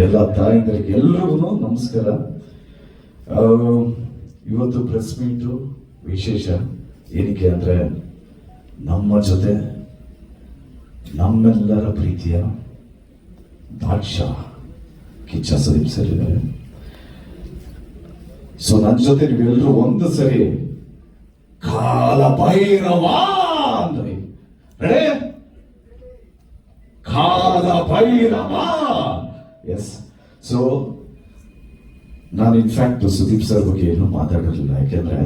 ಎಲ್ಲ ತಾಯಂದರಿಗೆ ಎಲ್ರಿಗೂ ನಮಸ್ಕಾರ. ಇವತ್ತು ಪ್ರೆಸ್ ಮೀಟು ವಿಶೇಷ ಏನಕ್ಕೆ ಅಂದರೆ ನಮ್ಮ ಜೊತೆ ನಮ್ಮೆಲ್ಲರ ಪ್ರೀತಿಯ ಬಾದ್ಶಾ ಕಿಚ್ಚ ಸುದೀಪ್ ಸರ್ ಇದ್ದಾರೆ. ಸೊ ನನ್ನ ಜೊತೆ ನೀವೆಲ್ಲರೂ ಒಂದು ಸರಿ ಕಾಲ ಭೈರವ ಅಂದ್ರಿ. ಕಾಲ ಭೈರವ. ಎಸ್. ಸೊ ನಾನು ಇನ್ಫ್ಯಾಕ್ಟ್ ಸುದೀಪ್ ಸರ್ ಬಗ್ಗೆ ಏನೂ ಮಾತಾಡಿರಲಿಲ್ಲ, ಯಾಕೆಂದ್ರೆ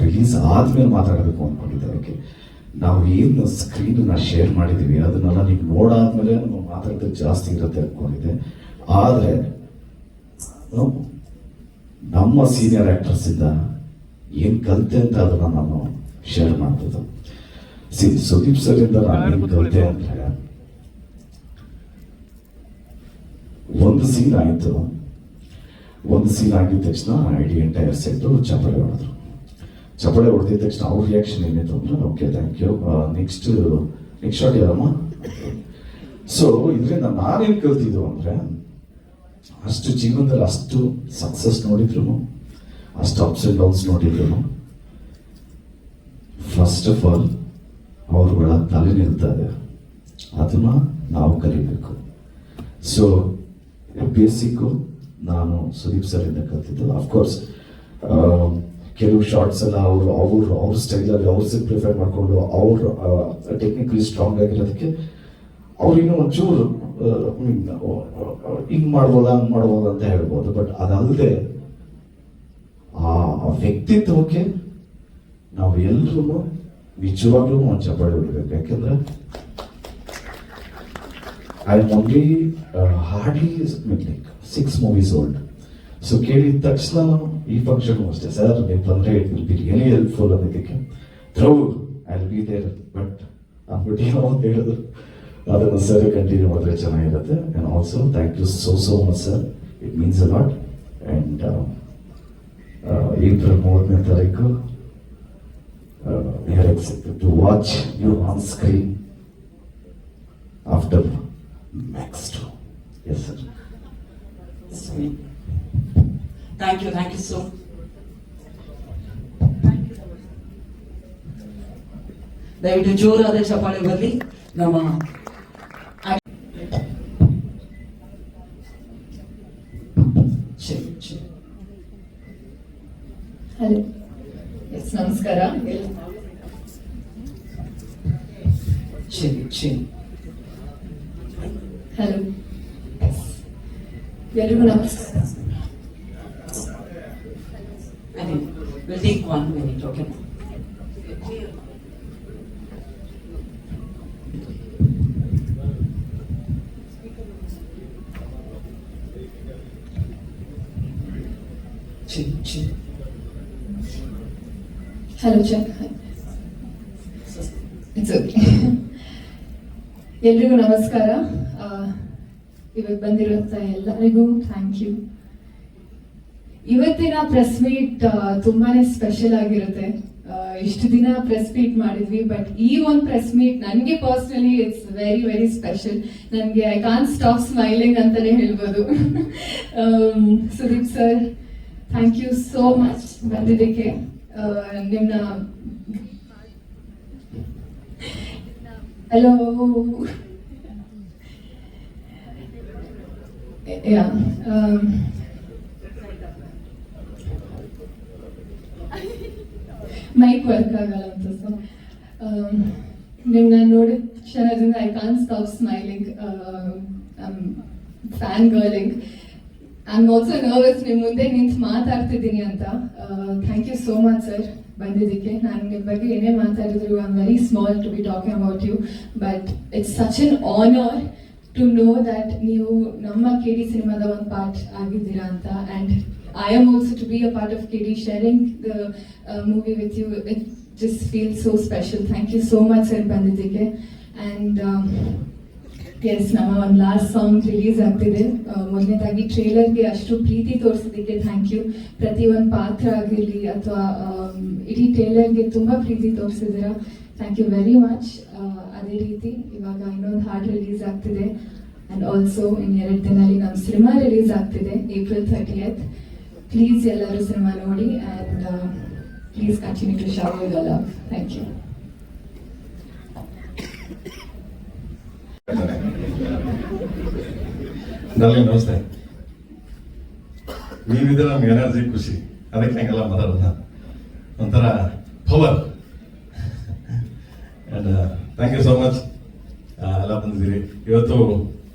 ರಿಲೀಸ್ ಆದ್ಮೇಲೆ ಮಾತಾಡಬೇಕು ಅಂದ್ಕೊಂಡಿದ್ದೆ. ಯಾಕೆ ನಾವು ಏನು ಸ್ಕ್ರೀನ್ನ ಶೇರ್ ಮಾಡಿದ್ದೀವಿ ಅದನ್ನೆಲ್ಲ ನೀವು ನೋಡಾದ್ಮೇಲೆ ನಾವು ಮಾತಾಡೋದು ಜಾಸ್ತಿ ಇರುತ್ತೆ ಅಂದ್ಕೊಂಡಿದ್ದೆ. ಆದರೆ ನಮ್ಮ ಸೀನಿಯರ್ ಆಕ್ಟರ್ಸ್ ಇಂದ ಏನು ಕಲಿತೆ ಅಂತ ಅದನ್ನ ನಾನು ಶೇರ್ ಮಾಡ್ಬೋದು. ಸುದೀಪ್ ಸರ್ ಇಂದ ನಾನು ಏನು ಕಲಿತೆ ಅಂದ್ರೆ, ಒಂದು ಸೀನ್ ಆಯಿತು. ಒಂದು ಸೀನ್ ಆಗಿದ ತಕ್ಷಣ ಇಡೀ ಎಂಟೈರ್ ಸೆಟ್ಟು ಚಪ್ಪಾಳೆ ಹೊಡೆದ್ರು. ಚಪ್ಪಾಳೆ ಹೊಡೆದಿದ ತಕ್ಷಣ ಅವ್ರ ರಿಯಾಕ್ಷನ್ ಏನಿತ್ತು ಅಂದ್ರೆ, okay thank you, next shot ಯಾರಮ್ಮ. ಸೊ ಇದರಿಂದ ನಾನೇನು ಕಲ್ತಿದ್ದು ಅಂದ್ರೆ, ಅಷ್ಟು ಜೀವನದಲ್ಲಿ ಅಷ್ಟು ಸಕ್ಸಸ್ ನೋಡಿದ್ರು, ಅಷ್ಟು ಅಪ್ಸ್ ಅಂಡ್ ಡೌನ್ಸ್ ನೋಡಿದ್ರು, ಫಸ್ಟ್ ಆಫ್ ಆಲ್ ಅವ್ರುಗಳ ತಲೆ ನಿಲ್ತದೆ, ಅದನ್ನ ನಾವು ಕಲಿಬೇಕು. ಸೊ ಬೇಸಿಕ್ಕು ನಾನು ಸುದೀಪ್ ಸರ್ ಇಂದ ಕಲ್ತಿದ್ದು. ಅಫ್ಕೋರ್ಸ್ ಕೆಲವು ಶಾರ್ಟ್ಸ್ ಎಲ್ಲ ಅವ್ರ ಸ್ಟೈಲಲ್ಲಿ ಅವ್ರು ಸಿಂಪ್ಲಿಫೈ ಮಾಡಿಕೊಂಡು ಅವ್ರು ಟೆಕ್ನಿಕಲಿ ಸ್ಟ್ರಾಂಗ್ ಆಗಿರೋದಕ್ಕೆ ಅವ್ರು ಇನ್ನೂ ಒಂಚೂರು ಹಿಂಗ್ ಮಾಡ್ಬೋದಾ ಹಂಗ್ ಮಾಡ್ಬೋದಾ ಅಂತ ಹೇಳ್ಬೋದು. ಬಟ್ ಅದಲ್ಲದೆ ಆ ವ್ಯಕ್ತಿತ್ವಕ್ಕೆ ನಾವು ಎಲ್ರೂ ನಿಜವಾಗ್ಲೂ ಒಂದು ಚಪ್ಪಾಳೆ ಹೊಡಿಬೇಕು. ಯಾಕೆಂದ್ರೆ I am only hardly like 6 movies old. So ಕೇಳಿದ ತಕ್ಷಣ ಈ ಫಂಕ್ಷನ್ ಅಷ್ಟೇ, ಸರ್ ನೀವು ಬಂದರೆ it will be really helpful ಅನ್ನೋದಕ್ಕೆ through I will be there. But ಅಂದ್ಬಿಟ್ಟು ಏನೋ ಅಂತ ಹೇಳಿದ್ರು, ಅದನ್ನು ಸರ್ ಕಂಟಿನ್ಯೂ ಮಾಡಿದ್ರೆ ಚೆನ್ನಾಗಿರುತ್ತೆ. And also thank you so much sir, it means a lot. And April 3ನೇ ತಾರೀಕು we are excited to watch you on screen after Max 2. Yes sir. Sweet. Thank you so. ದಯವಿಟ್ಟು ಜೋರಾದ ಚಪ್ಪಾಳೆ ಬರಲಿ. ನಮ್ಮ hello, S ನಮಸ್ಕಾರ. Hello, ಎಲ್ರಿಗೂ ನಮಸ್ಕಾರ. We'll take 1 minute, okay? Chill. Hello check. It's okay. ಎಲ್ರಿಗೂ ನಮಸ್ಕಾರ. ಇವತ್ತು ಬಂದಿರುವಂತ ಎಲ್ಲರಿಗೂ ಥ್ಯಾಂಕ್ ಯು. ಇವತ್ತಿನ ಪ್ರೆಸ್ ಮೀಟ್ ತುಂಬಾನೇ ಸ್ಪೆಷಲ್ ಆಗಿರುತ್ತೆ. ಇಷ್ಟು ದಿನ ಪ್ರೆಸ್ ಮೀಟ್ ಮಾಡಿದ್ವಿ, ಬಟ್ ಈ ಒಂದು ಪ್ರೆಸ್ ಮೀಟ್ ನನಗೆ personally it's very very special. ನನಗೆ ಐ ಕಾಂಟ್ ಸ್ಟಾಪ್ ಸ್ಮೈಲಿಂಗ್ ಅಂತಾನೆ ಹೇಳ್ಬೋದು. Sudeep sir, thank you so much ಬಂದಿದ್ದಕ್ಕೆ. ನಿಮ್ನ ಹಲೋ ಮೈಕ್ ವರ್ಕ್ ಆಗಲ್ಲ ಅಂತ. ಸೊ ನಿಮ್ನ ನೋಡಿದ ಕ್ಷಣದಿಂದ I can't stop smiling, fan girling. I am also nervous ನಿಮ್ಮ ಮುಂದೆ ನಿಂತು ಮಾತಾಡ್ತಿದ್ದೀನಿ ಅಂತ. Thank you so much sir ಬಂದಿದ್ದಕ್ಕೆ. ನಾನು ನಿಮ್ಮ ಬಗ್ಗೆ ಏನೇ ಮಾತಾಡಿದ್ರು, I am very small to be talking about you, but it's such an honour to know that ನೀವು ನಮ್ಮ KD ಸಿನಿಮಾದ ಒಂದು ಪಾರ್ಟ್ ಆಗಿದ್ದೀರಾ ಅಂತ. And I am also to be a part of KD, sharing the movie with you. It just feels so special. Thank you so much sir ಬಂದಿದ್ದಕ್ಕೆ. And S, ನಮ್ಮ ಒಂದು last song release ಆಗ್ತಿದೆ. ಮೊದಲನೇದಾಗಿ ಟ್ರೇಲರ್ಗೆ ಅಷ್ಟು ಪ್ರೀತಿ ತೋರಿಸಿದ್ದಕ್ಕೆ thank you. ಪ್ರತಿಯೊಂದು ಪಾತ್ರ ಆಗಿರಲಿ ಅಥವಾ ಇಡೀ ಟ್ರೇಲರ್ಗೆ ತುಂಬ ಪ್ರೀತಿ ತೋರಿಸಿದ್ದೀರಾ. Thank you very much. ಅದೇ ರೀತಿ ಇವಾಗ ಇನ್ನೊಂದು ಹಾಡು ರಿಲೀಸ್ ಆಗ್ತಿದೆ, ಆ್ಯಂಡ್ ಆಲ್ಸೋ ಇನ್ನು 2 ದಿನದಲ್ಲಿ ನಮ್ಮ ಸಿನಿಮಾ ರಿಲೀಸ್ ಆಗ್ತಿದೆ April 30th. ಪ್ಲೀಸ್ ಎಲ್ಲರೂ ಸಿನಿಮಾ ನೋಡಿ and please continue to shower your love. Thank you. ನಮಸ್ತೆ. ನೀವಿದ್ರೆ ನಮ್ಗೆ ಎನರ್ಜಿ, ಖುಷಿ, ಅದಕ್ಕೆ ಹಂಗೆಲ್ಲ ಮಾತಾಡೋಣ, ಒಂಥರ power. And thank you so much ಎಲ್ಲ ಬಂದಿದ್ದೀರಿ ಇವತ್ತು.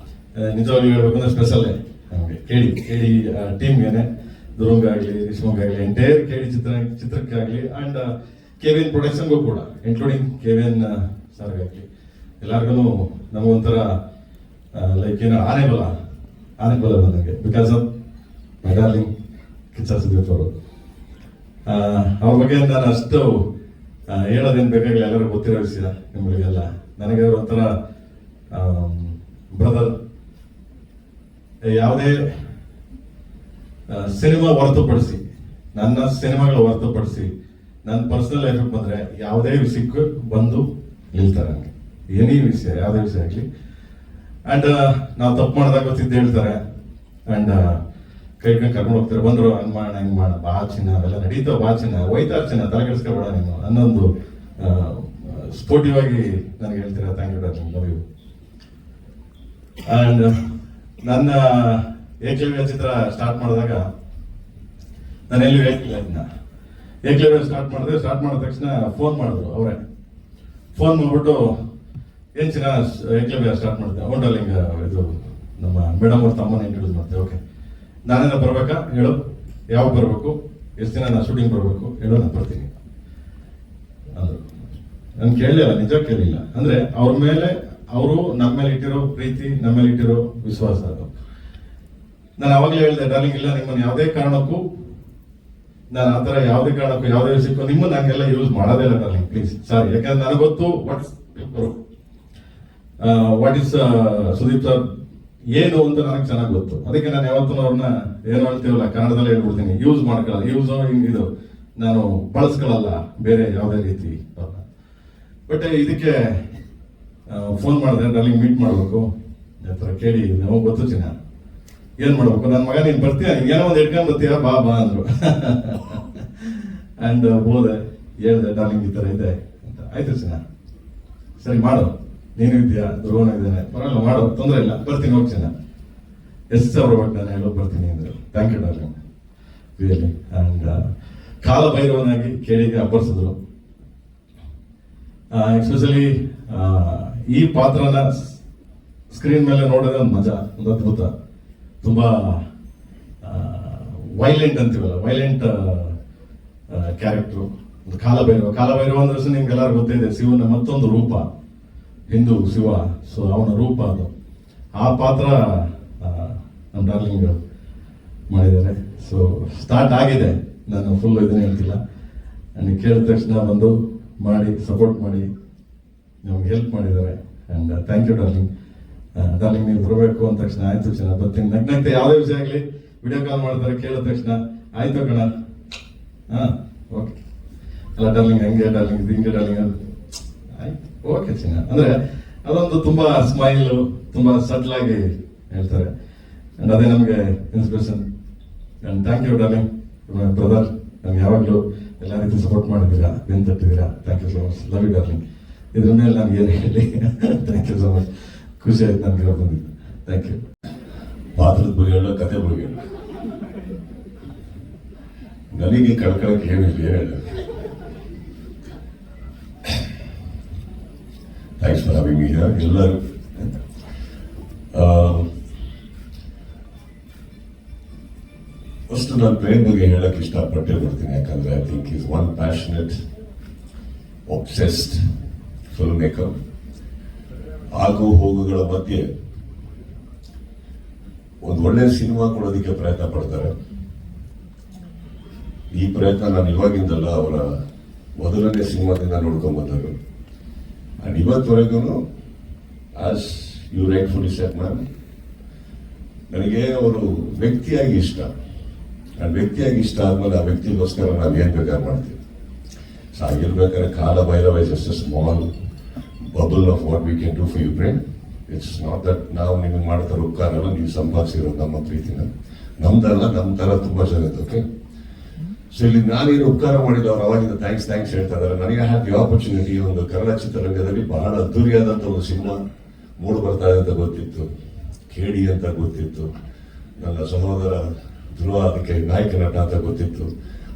ನಿಜವಾಗ್ಲೂ ಹೇಳ್ಬೇಕು ಅಂದ್ರೆ ಸ್ಪೆಷಲ್ಲೇ ನಮಗೆ ಕೇಳಿ ಟೀಮ್ಗೆ, ಧ್ರುವಂಗಾಗಲಿ, ರಿಷ್ಮಗಾಗಲಿ, ಎಂಟೈರ್ ಕೇಳಿ ಚಿತ್ರಕ್ಕಾಗಲಿ ಆ್ಯಂಡ್ KVN ಪ್ರೊಡಕ್ಷನ್ಗೂ ಕೂಡ, ಇನ್ಕ್ಲೂಡಿಂಗ್ KVN ಸರ್ಗಾಗಲಿ, ಎಲ್ಲರಿಗೂ ನಮಗೊಂಥರ ಲೈಕ್ ಏನೋ ಆನೆ ಬಲ ನನಗೆ, because of my darling Kichcha Sudeep ಅವರು. ಅವ್ರ ಬಗ್ಗೆ ನಾನು ಅಷ್ಟು ಹೇಳೋದೇನು ಬೇಕಾಗಿಲ್ಲ, ಎಲ್ಲರೂ ಗೊತ್ತಿರೋ ವಿಷಯ ನಿಮಗೆಲ್ಲ. ನನಗೆ ಒಂಥರ ಬ್ರದರ್. ಯಾವುದೇ ಸಿನಿಮಾ ಹೊರತುಪಡಿಸಿ, ನನ್ನ ಸಿನಿಮಾಗಳು ಹೊರತುಪಡಿಸಿ ನನ್ನ ಪರ್ಸನಲ್ ಲೈಫಿಗೆ ಬಂದರೆ ಯಾವುದೇ ವಿಷಯಕ್ಕೂ ಬಂದು ನಿಲ್ತಾರೆ ನನಗೆ, ಏನೇ ವಿಷಯ, ಯಾವುದೇ ವಿಷಯ ಆಗಲಿ. ಆ್ಯಂಡ್ ನಾವು ತಪ್ಪು ಮಾಡಿದಾಗ ಗೊತ್ತಿದ್ದು ಹೇಳ್ತಾರೆ, ಆ್ಯಂಡ್ ಕೈ ಕರ್ಕೊಂಡು ಹೋಗ್ತಾರೆ, ಬಂದರು ಹಂಗೆ ಮಾಡೋಣ, ಹಿಂಗೆ ಮಾಡೋಣ, ಬಾ ಚಿನ್ನ, ಅವೆಲ್ಲ ನಡೀತಾವ, ಬಾ ಚಿನ್ನ, ಹೋಯ್ತಾ ಚಿನ್ನ, ತಲೆ ಕೆಡಿಸ್ಕೊಬೇಡ ನೀನು ಅನ್ನೊಂದು ಸ್ಪೋರ್ಟಿವ್ ಆಗಿ ನನಗೆ ಹೇಳ್ತೀರಾ. Thank you darling, love you. And ನನ್ನ ಏಕಲವ್ಯ ಚಿತ್ರ ಸ್ಟಾರ್ಟ್ ಮಾಡಿದಾಗ ನಾನು ಎಲ್ಲೂ ಹೇಳ್ತಿಲ್ಲ ಇದನ್ನ. ಏಕಲವ್ಯ ಸ್ಟಾರ್ಟ್ ಮಾಡಿದ ತಕ್ಷಣ ಫೋನ್ ಮಾಡಿದ್ರು ಅವರೇ. ಫೋನ್ ಮಾಡ್ಬಿಟ್ಟು ಏನು ಚಿನ್ನ ಏಕಲವ್ಯ ಸ್ಟಾರ್ಟ್ ಮಾಡಿದೆ, ಓ ಡಾರ್ಲಿಂಗ್ ಇದು ನಮ್ಮ ಮೇಡಮ್ ಅವ್ರ ತಮ್ಮನ ಇಂಟ್ರೊಡ್ಯೂಸ್ ಮಾಡ್ತೇವೆ. ಓಕೆ, ನಾನೇನ ಬರ್ಬೇಕಾ ಹೇಳು, ಯಾವಾಗ ಬರಬೇಕು, ಎಷ್ಟು ದಿನ ನಾನು ಶೂಟಿಂಗ್ ಬರಬೇಕು ಹೇಳು, ನಾನು ಬರ್ತೀನಿ ಅಂದರು. ನಾನು ಕೇಳಲಿಲ್ಲ, ನಿಜ ಕೇಳಲಿಲ್ಲ. ಅಂದರೆ ಅವ್ರ ಮೇಲೆ, ಅವರು ನಮ್ಮ ಮೇಲೆ ಇಟ್ಟಿರೋ ಪ್ರೀತಿ, ನಮ್ಮ ಮೇಲೆ ಇಟ್ಟಿರೋ ವಿಶ್ವಾಸ ಅದು. ನಾನು ಅವಾಗಲೇ ಹೇಳಿದೆ, ಡಾರ್ಲಿಂಗ್ ಇಲ್ಲ, ನಿಮ್ಮನ್ನು ಯಾವುದೇ ಕಾರಣಕ್ಕೂ ನಾನು ಆ ಥರ ಯಾವುದೇ ಕಾರಣಕ್ಕೂ ಯಾವುದೇ ವಿಷಯಕ್ಕೂ ನಿಮ್ಮನ್ನು ಹಂಗೆಲ್ಲ ಯೂಸ್ ಮಾಡೋದೇ ಇಲ್ಲ ಡಾರ್ಲಿಂಗ್, ಪ್ಲೀಸ್ ಸಾರಿ. ಯಾಕಂದ್ರೆ ನನಗೆ ಗೊತ್ತು ವಾಟ್ ಇಸ್ ಸುದೀಪ್ ಸರ್ ಏನು ಅಂತ ನನಗೆ ಚೆನ್ನಾಗಿ ಗೊತ್ತು. ಅದಕ್ಕೆ ನಾನು ಯಾವತ್ತೂ ಅವ್ರನ್ನ ಏನು ಹೇಳ್ತೀವಲ್ಲ ಕನ್ನಡದಲ್ಲೇ ಹೇಳ್ಬಿಡ್ತೀನಿ, ಯೂಸ್ ಮಾಡ್ಕೊಳ್ಳಲ್ಲ, ಇದು ನಾನು ಬಳಸ್ಕೊಳ್ಳಲ್ಲ ಬೇರೆ ಯಾವುದೇ ರೀತಿ. ಬಟ್ ಇದಕ್ಕೆ ಫೋನ್ ಮಾಡಿದೆ, ಡಾರ್ಲಿಂಗ್ ಮೀಟ್ ಮಾಡಬೇಕು ಆ ಥರ ಕೇಳಿ, ನಮಗೆ ಗೊತ್ತು ಚಿನ್ನ ಏನು ಮಾಡ್ಬೇಕು, ನನ್ನ ಮಗ ನೀನು ಬರ್ತೀಯ, ಏನೋ ಒಂದು ಇಟ್ಕೊಂಡು ಬರ್ತೀಯ, ಬಾ ಅಂದರು. ಆ್ಯಂಡ್ ಹೋದೆ, ಹೇಳಿದೆ ಡಾರ್ಲಿಂಗ್ ಈ ಥರ ಇದೆ ಅಂತ. ಆಯ್ತು ಚಿನ್ನ, ಸರಿ ಮಾಡು, ನೀನು ಇದೆಯಾ, ಧ್ರುವನ ಇದ್ದೇನೆ, ಪರವಾಗಿಲ್ಲ ಮಾಡು, ತೊಂದರೆ ಇಲ್ಲ, ಬರ್ತೀನಿ, ಹೋಗಿ ಚಿನ್ನ, ಎಷ್ಟು ಸಾವಿರ ಒಟ್ಟು ನಾನು ಹೇಳೋ ಬರ್ತೀನಿ ಅಂದರು. Thank you darling, really. And ಕಾಲಭೈರವನಾಗಿ ಕೇಳಿಗೆ ಅಬ್ಬರಿಸಿದ್ರು. ಎಸ್ಪೆಷಲಿ ಈ ಪಾತ್ರನ ಸ್ಕ್ರೀನ್ ಮೇಲೆ ನೋಡೋದೇ ಒಂದು ಮಜಾ, ಒಂದು ಅದ್ಭುತ. ತುಂಬ ವೈಲೆಂಟ್ ಅಂತೀವಲ್ಲ, ವೈಲೆಂಟ್ ಕ್ಯಾರೆಕ್ಟ್ರು. ಒಂದು ಕಾಲಭೈರವ ಅಂದ್ರೆ ನಿಮ್ಗೆಲ್ಲರೂ ಗೊತ್ತಿದೆ, ಶಿವನ ಮತ್ತೊಂದು ರೂಪ, ಹಿಂದೂ ಶಿವ. ಸೊ ಅವನ ರೂಪ ಅದು. ಆ ಪಾತ್ರ ನಮ್ಮ ಡಾರ್ಲಿಂಗ್ ಮಾಡಿದ್ದಾರೆ. ಸೊ ಸ್ಟಾರ್ಟ್ ಆಗಿದೆ, ನಾನು ಫುಲ್ ಇದನ್ನೇ ಹೇಳ್ತಿಲ್ಲ. ನನಗೆ ಕೇಳಿದ ತಕ್ಷಣ ಬಂದು ಮಾಡಿ ಸಪೋರ್ಟ್ ಮಾಡಿ ನಮ್ಗೆ ಹೆಲ್ಪ್ ಮಾಡಿದ್ದಾರೆ. And thank you darling. Darling ನೀವು ಬರಬೇಕು ಅಂದ ತಕ್ಷಣ ಆಯ್ತು ಚೆನ್ನಾಗಿ ಬರ್ತೀನಿ, ನಗ್ನಂತೆ ಯಾವುದೇ ವಿಷಯ ಆಗಲಿ ವಿಡಿಯೋ ಕಾಲ್ ಮಾಡ್ತಾರೆ, ಕೇಳಿದ ತಕ್ಷಣ ಆಯ್ತು ಕಣ, ಹಾಂ ಓಕೆ, ಅಲ್ಲ ಡಾರ್ಲಿಂಗ್ ಹಂಗೆ ಡಾರ್ಲಿಂಗ್ ಇದು ಹಿಂಗೆ ಡಾರ್ಲಿಂಗ್ ಆಯ್ತು ಓಕೆ ಚಿನ್ನ. ಅಂದರೆ ಅದೊಂದು ತುಂಬ ಸ್ಮೈಲು, ತುಂಬ ಸಟ್ಲಾಗಿ ಹೇಳ್ತಾರೆ. ಆ್ಯಂಡ್ ಅದೇ ನಮಗೆ inspiration. And thank you darling, brother. ನಮ್ಗೆ ಯಾವಾಗಲೂ ಎಲ್ಲ ರೀತಿ ಸಪೋರ್ಟ್ ಮಾಡಿದ್ದೀರಾ, ಬೆನ್ ತಟ್ಟಿದ್ದೀರಾ. Thank you so much, love you darling. ಇದ್ರ ಮೇಲೆ ನಾನು ಏನು ಹೇಳಿ. ಥ್ಯಾಂಕ್ ಯು ಸೊ ಮಚ್, ಖುಷಿ ಆಯ್ತು ನನಗೆ ಬಂದಿದ್ದು. Thank you. ಪಾತ್ರದ ಬಗ್ಗೆ ಹೇಳ, ಕತೆ ಬಗ್ಗೆ ಹೇಳ, ನನಗೆ ಕಳ್ಕೊಳಕ್ಕೆ ಏನಿಲ್ಲ ಹೇಳ. Thanks for having me here ಎಲ್ಲರೂ. ಫಸ್ಟ್ ನಾನು ಪ್ರೇಮ್ ಬಗ್ಗೆ ಹೇಳಕ್ ಇಷ್ಟಪಟ್ಟೆ ಬರ್ತೀನಿ. ಯಾಕಂದ್ರೆ I think is one passionate, obsessed film maker. ಆಗು ಹೋಗುಗಳ ಮಧ್ಯೆ ಒಂದು ಒಳ್ಳೆ ಸಿನಿಮಾ ಕೊಡೋದಕ್ಕೆ ಪ್ರಯತ್ನ ಪಡ್ತಾರೆ. ಈ ಪ್ರಯತ್ನ ನಾನು ಇವಾಗಿಂದಲ್ಲ, ಅವರ ಮೊದಲನೇ ಸಿನಿಮಾದಿಂದ ನೋಡ್ಕೊಂಡ್ ಬಂದರು. ಅಂಡ್ ಇವತ್ತವರೆಗೂ as you rightfully said ma'am, ನನಗೆ ಅವರು ವ್ಯಕ್ತಿಯಾಗಿ ಇಷ್ಟ. ಅಂಡ್ ವ್ಯಕ್ತಿಯಾಗಿ ಇಷ್ಟ ಆದ್ಮೇಲೆ ಆ ವ್ಯಕ್ತಿಗೋಸ್ಕರ ನಾವು ಏನ್ ಬೇಕಾದ್ರೆ ಮಾಡ್ತೀವಿ. ಸೊ ಆಗಿರ್ಬೇಕಾದ್ರೆ Kalabhairava is just a small bubble of what we can do for Ukraine. It's not that ನಾವು ನಿಮಗೆ ಮಾಡ್ತಾರೆ ಉಪಕಾರ ಅಲ್ಲ, ನೀವು ಸಂಪಾದಿಸಿರೋದು ನಮ್ಮ ಪ್ರೀತಿನ, ನಮ್ದಲ್ಲ, ನಮ್ಮ ತರ ತುಂಬಾ ಜನ ಇತ್ತು. ಓಕೆ, ಸೊ ಇಲ್ಲಿ ನಾನೇನು ಉಪಕಾರ ಮಾಡಿಲ್ಲ, ಅವ್ರು ಅವಾಗಿಂದ ಥ್ಯಾಂಕ್ಸ್ ಹೇಳ್ತಾ ಇದ್ದಾರೆ. ನನಗೆ ಹ್ಯಾವ್ ದಿ ಆಪರ್ಚುನಿಟಿ ಒಂದು ಕನ್ನಡ ಚಿತ್ರರಂಗದಲ್ಲಿ ಬಹಳ ಅದ್ದೂರಿಯಾದಂಥ ಒಂದು ಸಿನಿಮಾ ಮೂಡ್ ಬರ್ತಾ ಇದೆ ಅಂತ ಗೊತ್ತಿತ್ತು, ಕೇಡಿ ಅಂತ ಗೊತ್ತಿತ್ತು, ನನ್ನ ಸಹೋದರ ಧ್ರುವ ಅದಕ್ಕೆ ನಾಯಕ ನಟ ಅಂತ ಗೊತ್ತಿತ್ತು.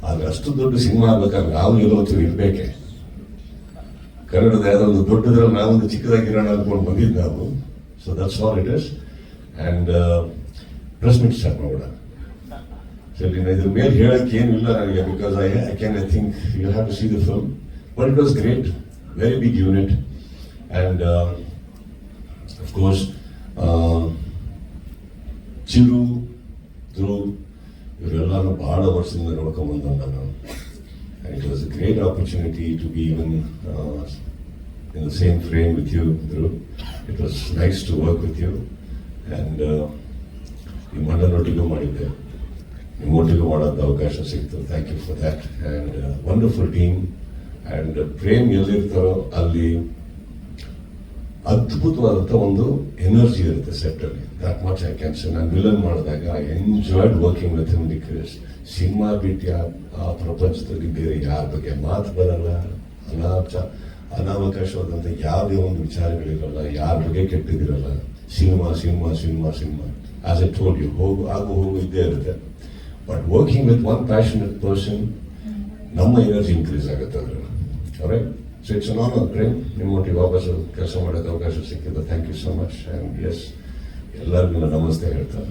ಆದ್ರೆ ಅಷ್ಟು ದೊಡ್ಡ ಸಿನಿಮಾ ಆಗ್ಬೇಕಾದ್ರೆ ನಾವು ಎಲ್ಲೋ ಒಂಚೂರು ಇರ್ಬೇಕೆ. ಕನ್ನಡದ ಯಾವುದೋ ಒಂದು ದೊಡ್ಡದ್ರಲ್ಲಿ ನಾವೊಂದು ಚಿಕ್ಕದಾಗಿರೋಣ ಅನ್ಕೊಂಡು ಬಂದಿದ್ದು ನಾವು. So that's all it is. And press meet start ಮಾಡೋಣ. ಸರಿ, ಇದ್ರ ಮೇಲೆ ಹೇಳಕ್ಕೆ ಏನಿಲ್ಲ ನನಗೆ, because I think you have to see the film. But it was great, very big unit. And of course Chiru, Dhruv ಇವರೆಲ್ಲರೂ ಬಹಳ ವರ್ಷದಿಂದ ನೋಡ್ಕೊಂಡ್ಬಂದ ನಾನು. And it was a great opportunity to be even in the same frame with you, Dhruv. It was nice to work with you. And ನಿಮ್ಮ ಅಣ್ಣನೊಟ್ಟಿಗೂ ಮಾಡಿದ್ದೆ, ನಿಮ್ಮೊಟ್ಟಿಗೂ ಮಾಡೋದು ಅವಕಾಶ ಸಿಕ್ತು. Thank you for that. And wonderful team. And Prem ಎಲ್ಲಿರ್ತಾರೋ ಅಲ್ಲಿ ಅದ್ಭುತವಾದಂಥ ಒಂದು energy ಇರುತ್ತೆ ಸೆಟ್ಟಲ್ಲಿ. That much I can say. ನಾನು ವಿಲನ್ ಮಾಡಿದಾಗ I enjoyed working with him, because cinema ಬಿಟ್ಟು ಆ ಪ್ರಪಂಚದಲ್ಲಿ ಬೇರೆ ಯಾರ ಬಗ್ಗೆ ಮಾತು ಬರಲ್ಲ, ಅನಾವಕಾಶವಾದಂಥ ಯಾವುದೇ ಒಂದು ವಿಚಾರಗಳಿರಲ್ಲ, ಯಾರ ಬಗ್ಗೆ ಕೆಟ್ಟಿದಿರಲ್ಲ. Cinema cinema cinema cinema as I told you, ಹೋಗು ಇದ್ದೇ ಇರುತ್ತೆ. But working with one passionate person, ನಮ್ಮ ಎನರ್ಜಿ ಇನ್ಕ್ರೀಸ್ ಆಗುತ್ತೆ ಅದರಲ್ಲಿ. Right? So it's an honour Prem, ನಿಮ್ಮೊಟ್ಟಿಗೆ ವಾಪಸ್ ಕೆಲಸ ಮಾಡೋಕ್ಕೆ ಅವಕಾಶ ಸಿಕ್ಕಿದೆ. Thank you so much. And yes, ಎಲ್ಲರಿಗೂ ನಮಸ್ತೆ ಹೇಳ್ತಾರೆ.